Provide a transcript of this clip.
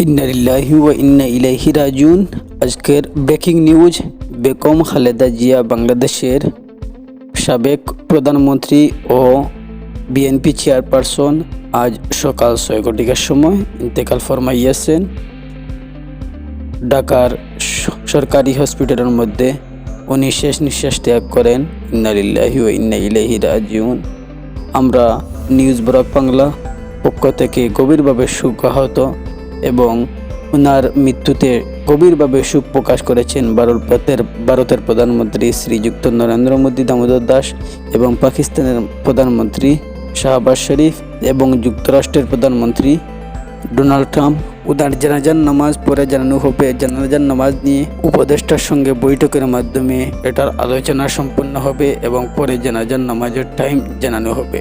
ইন্না লিল্লাহি ওয়া ইন্না ইলাইহি রাজিউন। আজকের ব্রেকিং নিউজ, বেগম খালেদা জিয়া বাংলাদেশের সাবেক প্রধানমন্ত্রী ও বিএনপি চেয়ারপারসন আজ সকাল 6 ঘটিকার সময় ইন্তেকাল ফরমাইয়াছেন। ঢাকার সরকারি হসপিটালের মধ্যে উনি শেষ নিঃশ্বাস ত্যাগ করেন। ইন্না লিল্লাহি ওয়া ইন্না ইলাইহি রাজিউন। আমরা নিউজ ব্লগ বাংলা পক্ষ থেকে গভীরভাবে শোকাহত এবং ওনার মৃত্যুতে গভীরভাবে শোক প্রকাশ করেছেন ভারতের প্রধানমন্ত্রী শ্রীযুক্ত নরেন্দ্র মোদী দামোদর দাস এবং পাকিস্তানের প্রধানমন্ত্রী শাহবাজ শরীফ এবং যুক্তরাষ্ট্রের প্রধানমন্ত্রী ডোনাল্ড ট্রাম্প। ওনার জানাজার নামাজ পরে জানানো হবে। জানাজার নামাজ নিয়ে উপদেষ্টার সঙ্গে বৈঠকের মাধ্যমে এটার আলোচনা সম্পন্ন হবে এবং পরে জানাজার নামাজের টাইম জানানো হবে।